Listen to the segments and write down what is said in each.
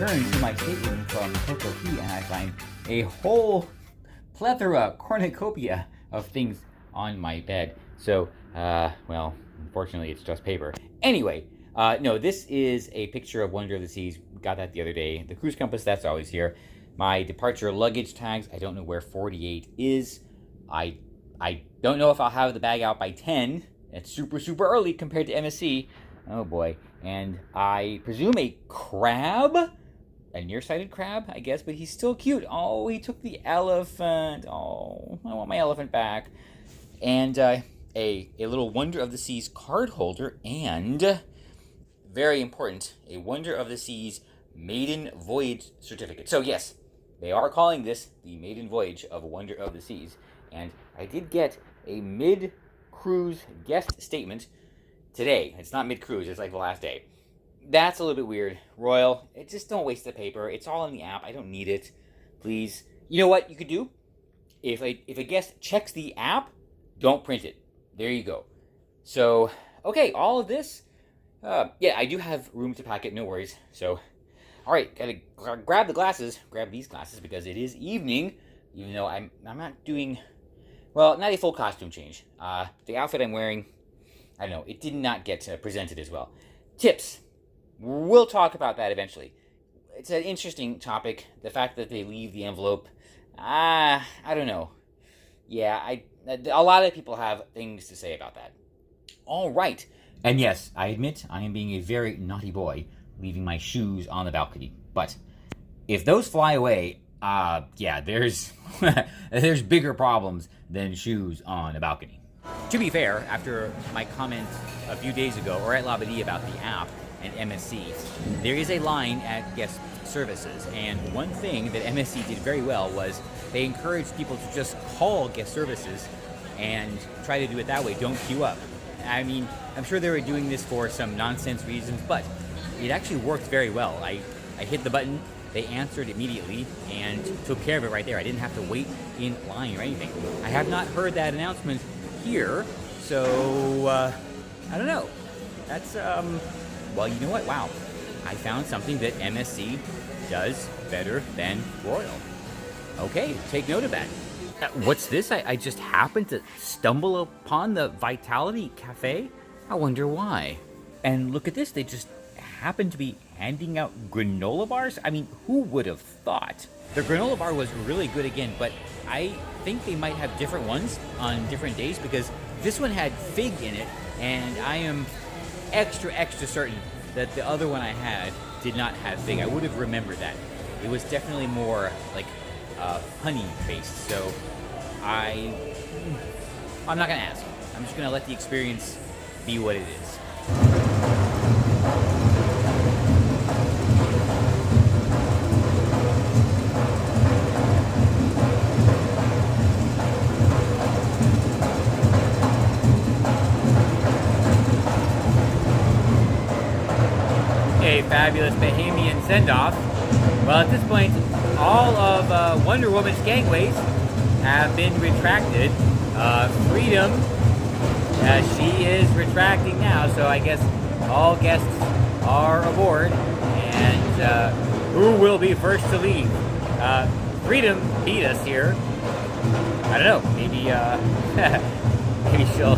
return to my stateroom from Coco Cay and I find a whole plethora, cornucopia of things on my bed. So, well, unfortunately it's just paper. Anyway, no, this is a picture of Wonder of the Seas. Got that the other day. The cruise compass, that's always here. My departure luggage tags. I don't know where 48 is. I don't know if I'll have the bag out by 10. It's super, super early compared to MSC. Oh boy. And I presume a crab? A nearsighted crab, I guess, but he's still cute. Oh, he took the elephant. Oh, I want my elephant back. And a little Wonder of the Seas card holder, and very important, a Wonder of the Seas Maiden Voyage certificate. So yes, they are calling this the Maiden Voyage of Wonder of the Seas. And I did get a mid-cruise guest statement today. It's not mid-cruise, it's like the last day. That's a little bit weird. Royal, just don't waste the paper. It's all in the app. I don't need it. Please. You know what you could do? If a guest checks the app, don't print it. There you go. So, okay, all of this. Yeah, I do have room to pack it, no worries. So, all right, gotta grab the glasses. Grab these glasses because it is evening. Even though I'm not doing, well, not a full costume change. The outfit I'm wearing, I don't know, it did not get presented as well. Tips. We'll talk about that eventually. It's an interesting topic. The fact that they leave the envelope, I don't know. Yeah, a lot of people have things to say about that. All right. And yes, I admit I am being a very naughty boy, leaving my shoes on the balcony. But if those fly away, yeah, there's there's bigger problems than shoes on a balcony. To be fair, after my comment a few days ago, or at Lauderdale about the app and MSC, there is a line at guest services, and one thing that MSC did very well was they encouraged people to just call guest services and try to do it that way. Don't queue up. I mean, I'm sure they were doing this for some nonsense reasons, but it actually worked very well. I hit the button, they answered immediately, and took care of it right there. I didn't have to wait in line or anything. I have not heard that announcement here, so I don't know. That's well, you know what? Wow, I found something that MSC does better than Royal. Okay, take note of that. What's this? I just happened to stumble upon the Vitality Cafe. I wonder why. And look at this, they just happen to be handing out granola bars. I mean, who would have thought? The granola bar was really good again, but I think they might have different ones on different days because this one had fig in it, and I am extra certain that the other one I had did not have fig. I would have remembered that. It was definitely more like honey based, so I'm not gonna ask. I'm just gonna let the experience be what it is. A fabulous Bahamian send-off. Well, at this point, all of Wonder Woman's gangways have been retracted. Freedom, she is retracting now, so I guess all guests are aboard. And who will be first to leave? Freedom beat us here. I don't know, maybe maybe she'll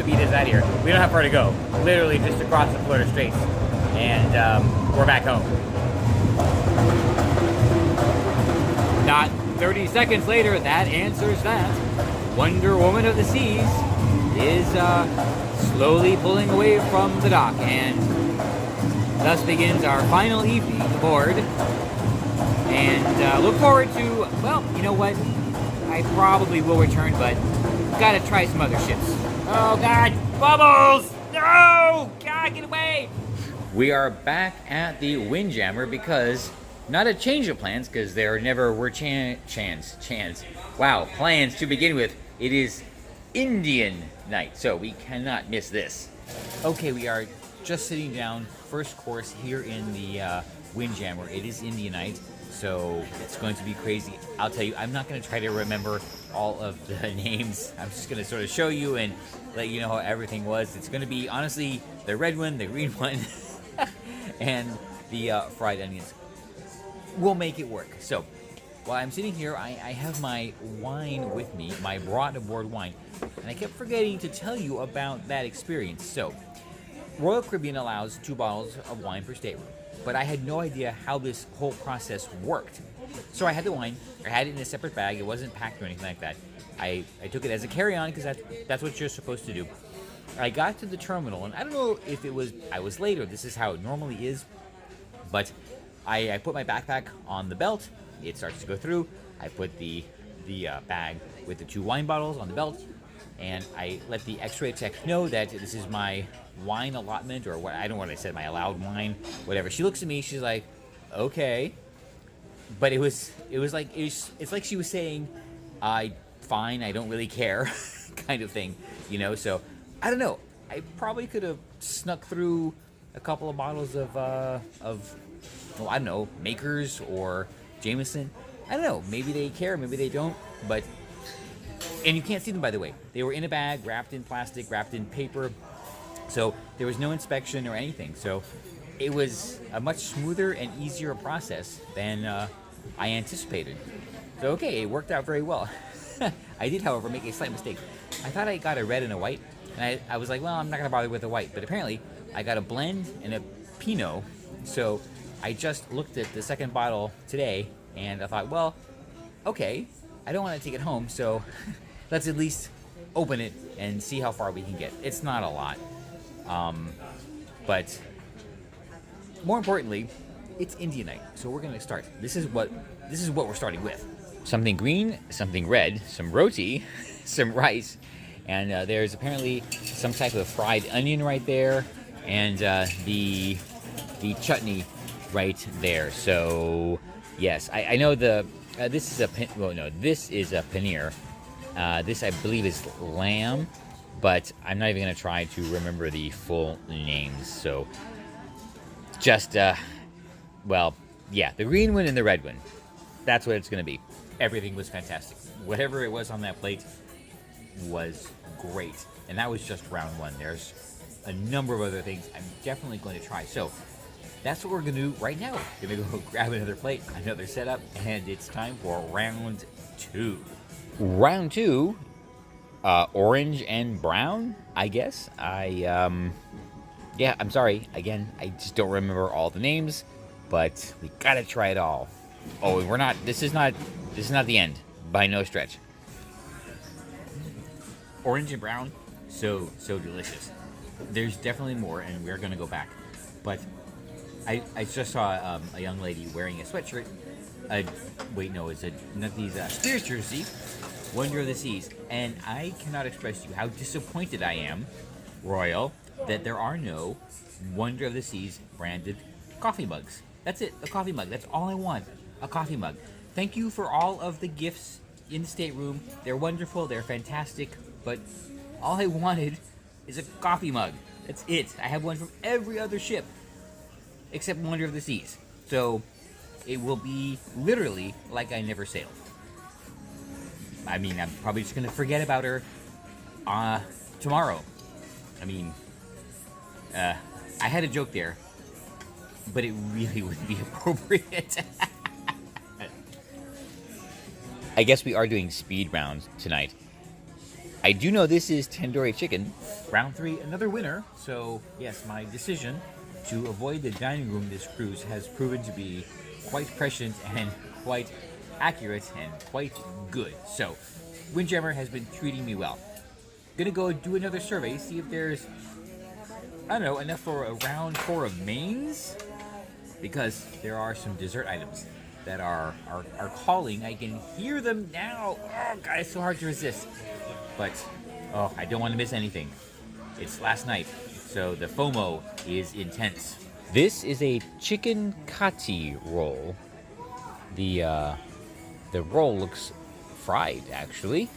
beat us out of here. We don't have far to go. Literally just across the Florida Straits. And we're back home. Not 30 seconds later, that answers that. Wonder Woman of the Seas is slowly pulling away from the dock, and thus begins our final evening aboard. And look forward to, well, you know what? I probably will return, but gotta try some other ships. Oh God, bubbles! No! God, get away! We are back at the Windjammer because, not a change of plans, because there never were plans to begin with. It is Indian night, so we cannot miss this. Okay, we are just sitting down, first course here in the Windjammer. It is Indian night, so it's going to be crazy. I'll tell you, I'm not going to try to remember all of the names. I'm just going to sort of show you and let you know how everything was. It's going to be, honestly, the red one, the green one, and the fried onions will make it work. So while I'm sitting here, I have my wine with me, my brought aboard wine, and I kept forgetting to tell you about that experience. So Royal Caribbean allows 2 bottles of wine per stateroom, but I had no idea how this whole process worked. So I had the wine, I had it in a separate bag, it wasn't packed or anything like that. I took it as a carry-on because that's what you're supposed to do. I got to the terminal, and I don't know if I was late or this is how it normally is, but I put my backpack on the belt, it starts to go through, I put the bag with the 2 wine bottles on the belt, and I let the x-ray tech know that this is my wine allotment, or what, I don't know what I said, my allowed wine, whatever. She looks at me, she's like, okay. But it's like she was saying, fine, I don't really care, kind of thing, you know. So I don't know. I probably could have snuck through a couple of bottles of well, I don't know, Makers or Jameson. I don't know. Maybe they care, maybe they don't. But and you can't see them, by the way. They were in a bag, wrapped in plastic, wrapped in paper. So there was no inspection or anything. So it was a much smoother and easier process than I anticipated. So okay, it worked out very well. I did, however, make a slight mistake. I thought I got a red and a white, and I was like, well, I'm not gonna bother with a white. But apparently, I got a blend and a Pinot. So I just looked at the second bottle today, and I thought, well, okay, I don't want to take it home, so let's at least open it and see how far we can get. It's not a lot, but more importantly, it's Indian night, so we're gonna start. This is what we're starting with. Something green, something red, some roti, some rice, and there's apparently some type of fried onion right there, and the chutney right there. So yes, I know this is a paneer. This I believe is lamb, but I'm not even gonna try to remember the full names. So just well, yeah, the green one and the red one. That's what it's gonna be. Everything was fantastic. Whatever it was on that plate was great. And that was just round 1. There's a number of other things I'm definitely going to try. So that's what we're going to do right now. We're going to go grab another plate, another setup, and it's time for round 2. Round 2, orange and brown, I guess. Yeah, I'm sorry. Again, I just don't remember all the names, but we got to try it all. Oh, this is not the end, by no stretch. Orange and brown, so delicious. There's definitely more, and we're gonna go back. But I just saw a young lady wearing a sweatshirt. It's a Spears jersey, Wonder of the Seas, and I cannot express to you how disappointed I am, Royal, that there are no Wonder of the Seas branded coffee mugs. That's it, a coffee mug. That's all I want. A coffee mug. Thank you for all of the gifts in the stateroom. They're wonderful, they're fantastic, but all I wanted is a coffee mug. That's it. I have one from every other ship except Wonder of the Seas. So it will be literally like I never sailed. I mean, I'm probably just gonna forget about her tomorrow. I mean, I had a joke there, but it really wouldn't be appropriate. I guess we are doing speed rounds tonight. I do know this is tandoori chicken. Round 3, another winner. So yes, my decision to avoid the dining room this cruise has proven to be quite prescient and quite accurate and quite good. So Windjammer has been treating me well. Gonna go do another survey, see if there's, I don't know, enough for a round 4 of mains, because there are some dessert items that are calling. I can hear them now. Oh God, it's so hard to resist. But I don't want to miss anything. It's last night, so the FOMO is intense. This is a chicken kati roll. The roll looks fried, actually.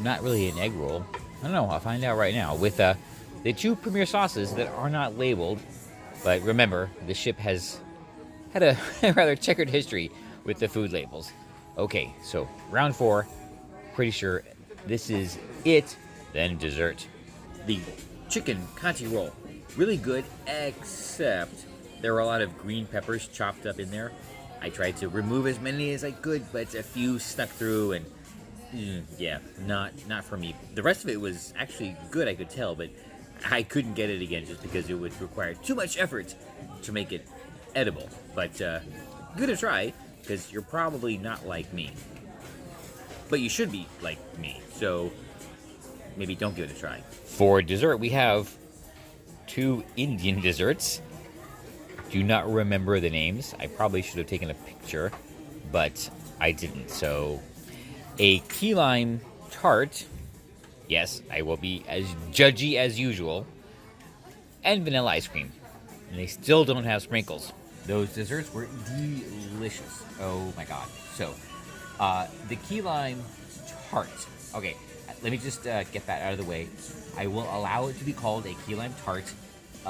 Not really an egg roll. I don't know. I'll find out right now. With the 2 premier sauces that are not labeled, but remember, the ship has had a rather checkered history with the food labels. Okay, so round 4, pretty sure this is it. Then dessert. The chicken kati roll, really good, except There were a lot of green peppers chopped up in there. I tried to remove as many as I could, but a few stuck through, and yeah, not for me. The rest of it was actually good, I could tell, but I couldn't get it again just because it would require too much effort to make it edible. But good to try, because you're probably not like me. But you should be like me, so maybe don't give it a try. For dessert, we have 2 Indian desserts. Do not remember the names. I probably should have taken a picture, but I didn't. So, a key lime tart. Yes, I will be as judgy as usual. And vanilla ice cream. And they still don't have sprinkles. Those desserts were delicious. Oh my god. So, the key lime tart. Okay, let me just get that out of the way. I will allow it to be called a key lime tart.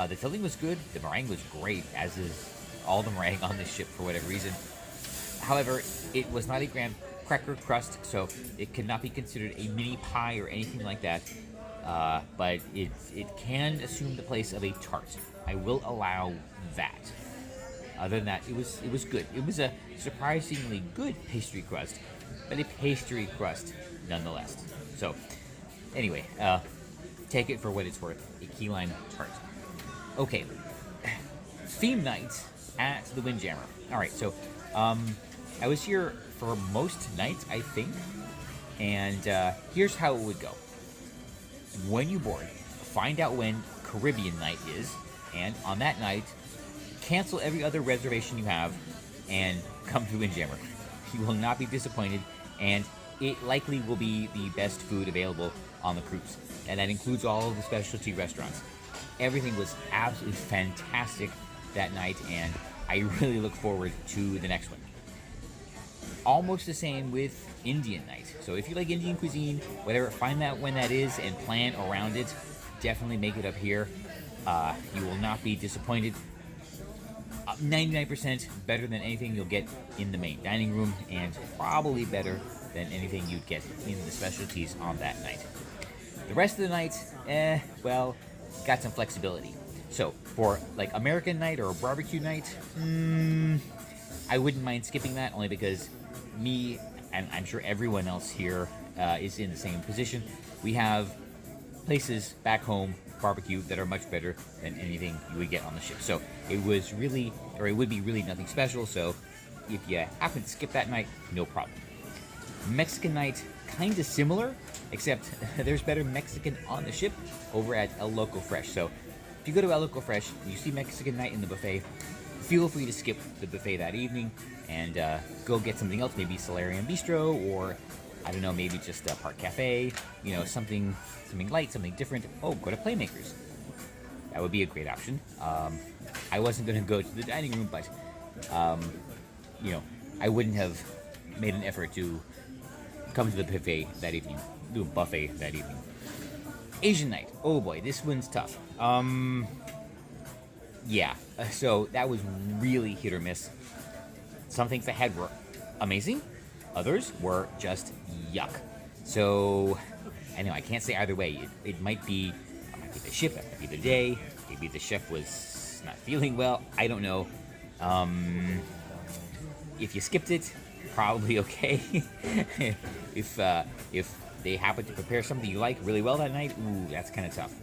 The filling was good. The meringue was great, as is all the meringue on this ship for whatever reason. However, it was not a graham cracker crust, so it could not be considered a mini pie or anything like that. But it can assume the place of a tart. I will allow that. Other than that, it was good. It was a surprisingly good pastry crust, but a pastry crust nonetheless. So, anyway, take it for what it's worth. A key lime tart. Okay, theme night at the Windjammer. All right, so I was here for most nights, I think, and here's how it would go. When you board, find out when Caribbean night is, and on that night, cancel every other reservation you have and come to Windjammer. You will not be disappointed, and it likely will be the best food available on the cruise, and that includes all of the specialty restaurants. Everything was absolutely fantastic that night, and I really look forward to the next one. Almost the same with Indian night. So if you like Indian cuisine, whatever, find out when that is and plan around it. Definitely make it up here. You will not be disappointed. 99% better than anything you'll get in the main dining room, and probably better than anything you'd get in the specialties on that night. The rest of the night, well, got some flexibility. So for like American night or a barbecue night, I wouldn't mind skipping that, only because me and I'm sure everyone else here is in the same position. We have places back home, barbecue, that are much better than anything you would get on the ship. So it was really, or it would be really nothing special. So if you happen to skip that night, no problem. Mexican night, kind of similar, except there's better Mexican on the ship over at El Loco Fresh. So if you go to El Loco Fresh, you see Mexican night in the buffet, feel free to skip the buffet that evening and go get something else, maybe Solarium Bistro, or I don't know, maybe just Park Cafe, you know, something light, something different. Oh, go to Playmakers. That would be a great option. I wasn't going to go to the dining room, but, you know, I wouldn't have made an effort to come to the buffet that evening, do a buffet that evening. Asian night. Oh boy, this one's tough. Yeah, so that was really hit or miss. Some things I had were amazing. Others were just yuck. So, I know I can't say either way. It might be the ship, it might be the day, maybe the chef was not feeling well. I don't know. If you skipped it, probably okay. If they happen to prepare something you like really well that night, ooh, that's kind of tough.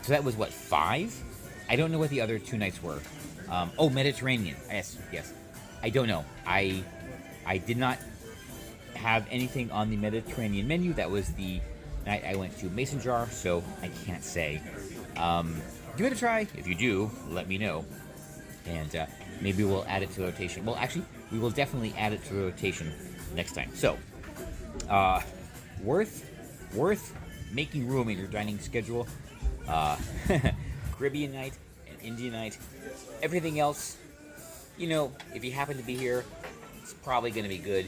So that was what, 5? I don't know what the other 2 nights were. Oh, Mediterranean. Yes. I don't know. I did not have anything on the Mediterranean menu. That was the night I went to Mason Jar, so I can't say. Give it a try. If you do, let me know. And maybe we'll add it to rotation. Well, actually, we will definitely add it to rotation next time. So, worth making room in your dining schedule. Caribbean night and Indian night. Everything else, you know, if you happen to be here, it's probably going to be good.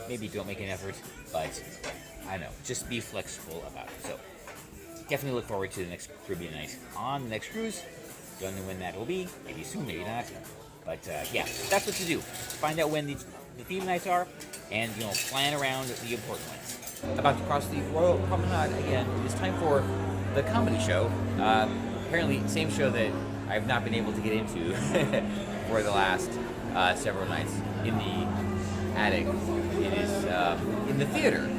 Maybe don't make an effort, but I don't know, just be flexible about it. So, definitely look forward to the next Caribbean night on the next cruise. Don't know when that will be. Maybe soon, maybe not. But yeah, that's what to do. Find out when the theme nights are, and you know, plan around the important ones. About to cross the Royal Promenade again. It is time for the comedy show. Apparently, same show that I've not been able to get into for the last several nights. In the attic, it is in the theater.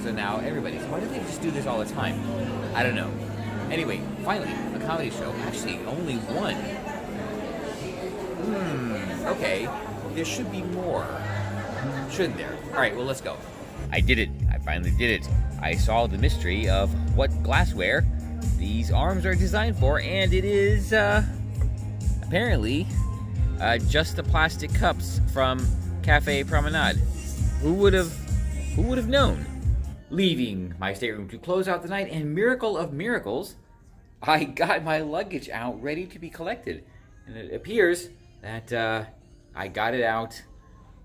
So now everybody. So why do they just do this all the time? I don't know. Anyway, finally, a comedy show. Actually, only one. Okay. There should be more. Shouldn't there? Alright, well, let's go. I did it. I finally did it. I solved the mystery of what glassware these arms are designed for, and it is, apparently, just the plastic cups from Cafe Promenade. Who would have known? Leaving my stateroom to close out the night, and miracle of miracles, I got my luggage out ready to be collected. And it appears that I got it out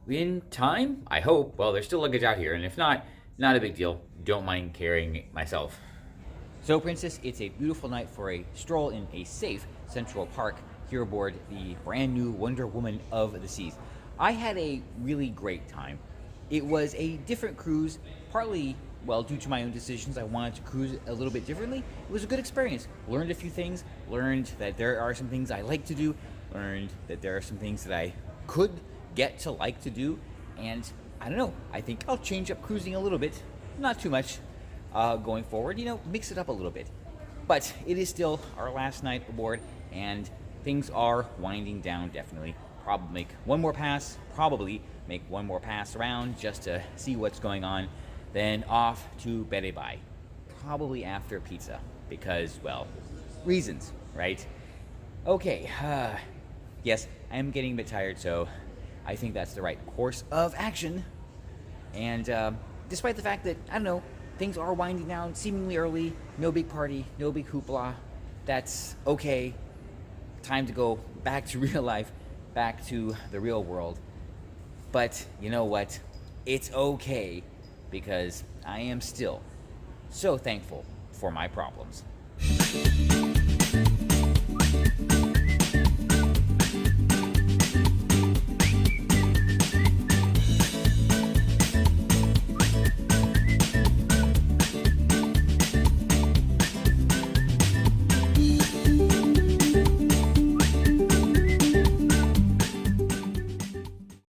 in time, I hope. Well, there's still luggage out here, and if not, not a big deal. Don't mind carrying it myself. So, Princess, it's a beautiful night for a stroll in a safe Central Park here aboard the brand new Wonder Woman of the Seas. I had a really great time. It was a different cruise, partly, well, due to my own decisions. I wanted to cruise a little bit differently. It was a good experience. Learned a few things, learned that there are some things I like to do, learned that there are some things that I could get to like to do, and I don't know, I think I'll change up cruising a little bit, not too much, going forward, mix it up a little bit. But it is still our last night aboard, and things are winding down, definitely. Probably make one more pass around just to see what's going on, then off to Bye. Probably after pizza, because, well, reasons, right? Okay, yes, I am getting a bit tired, so I think that's the right course of action. And despite the fact that, I don't know, things are winding down seemingly early, no big party, no big hoopla, that's okay. Time to go back to real life, back to the real world. But you know what? It's okay, because I am still so thankful for my problems.